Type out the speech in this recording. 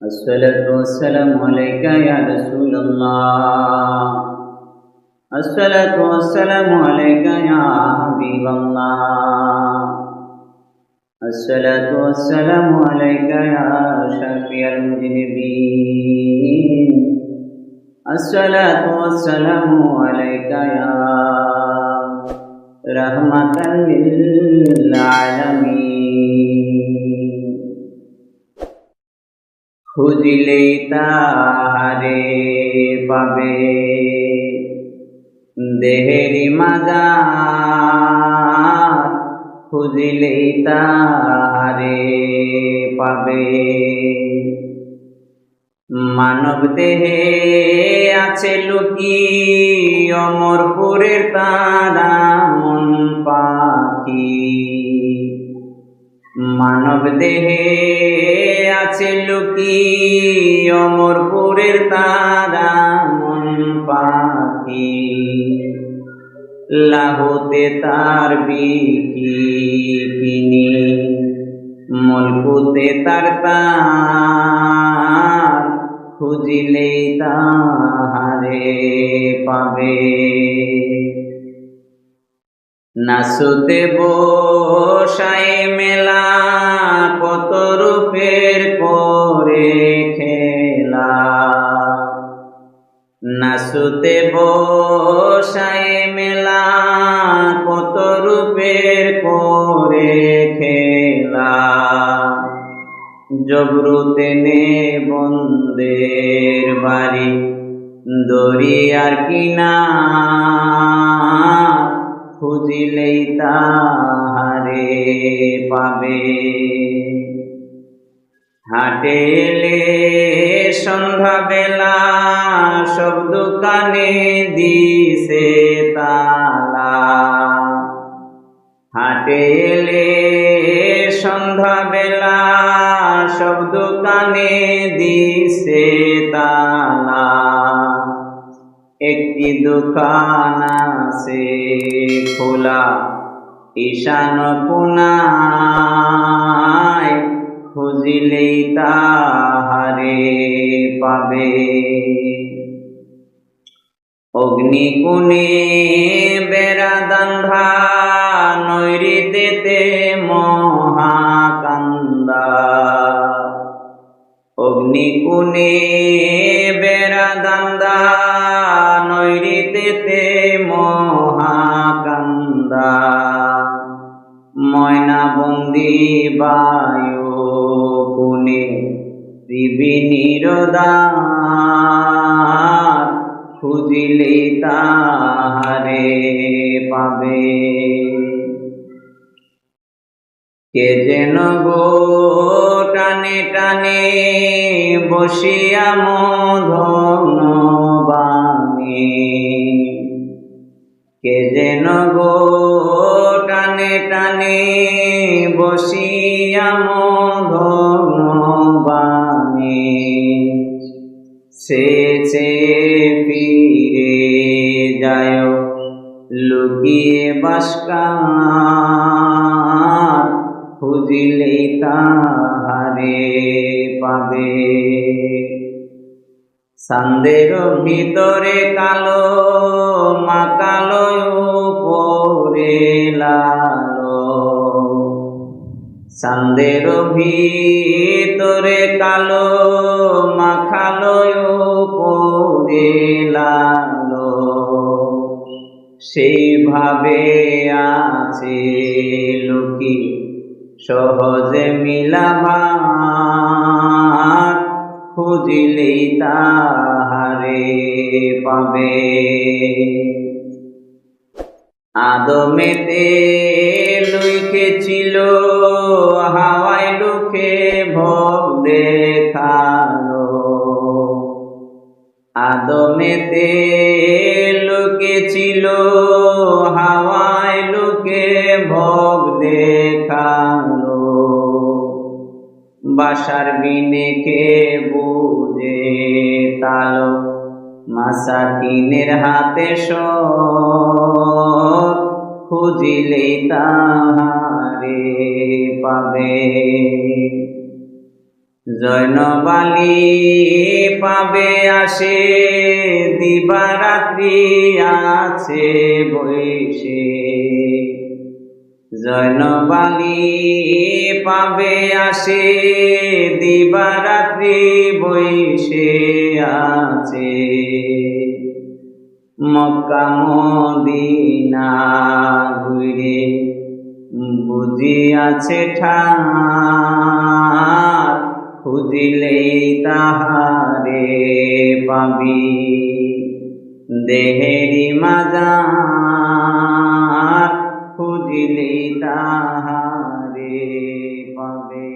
الصلاة والسلام عليك يا رسول الله. الصلاة والسلام عليك يا حبيب الله. الصلاة والسلام عليك يا شفيع المذنبين. الصلاة والسلام عليك يا رحمة للعالمين. খুঁজিলেই তাহারে পাবে, দেহেরি মাজার খুঁজিলেই তাহারে পাবে। মানব দেহে আছে লুকি অমরপুরের তারা মন পাখি। মানব দেহে আছে লুকি অমরপুরের তারা মন পাখি। লাহুতে তার বিকিনি, মলকুতে তার তার খুঁজিলেই তাহারে পাবে। নাচতে বসায় মেলা কত রূপের করে খেলা। নাচতে বসায় মেলা কত রূপের করে খেলা। জবরুতে নে বন্দের বাড়ি দরিয়ার কিনার খুঁজিলেই তাহারে পাবে। হাটেলে সন্ধ্যা বেলা সব দোকানে দিছে তালা। হাটেলে সন্ধ্যা বেলা সব দোকানে দিছে তালা। একটি দোকান আছে খোলা ঈশান কোণায় খুঁজিলেই তাহারে পাবে। অগ্নিকোণে বেড়া দান্ধা নৈঋত্যেতে মহাকান্দা। অগ্নিকোণে বেড়া দান্দা নৈঋত্যেতে মহাকান্দা। ময়না বন্দি বায়ু কোণে ত্রিবিণীর দ্বার খুঁজিলেই তাহারে পাবে। কে যেন গো টানে টানে বসিয়া মধন বাণী। কে যেন গো টানে টানে বসিয়া মধন বাণী। সে ফিরে যায় লুকিয়ে বাসকার খুঁজিলেই তাহারে পাবে। চাঁদের ভিতরে কালো মাকালো উপরে লালো। চাঁদের ভিতরে কালো মাখালো উপরে লালো। সেইভাবে আছে লুকি সহজে মিলাভার খুঁজিলেই তাহারে পাবে। আদমেতে লুইকেছিল হাওয়ায় লুকে ভোগ দেখালো। আদমেতে লুকেছিল হাওয়ায় লুকে ভোগ দেখালো। বাসার বিনেকে বুঝে তালো মাসাকিনের হাতে সব খুঁজিলেই তাহারে পাবে। জৈনবালি পাবে আসে দিবারাত্রি আছে বৈশে জৈনবালি পাবে আসে দিবারাত্রি বৈশে আছে মক্কা মদিনা ঘুরে বুঝিয়াছে ঠাঁর খুঁজিলেই তাহারে পাবি দেহেরি মাজার খুঁজিলেই তাহারে পাবে।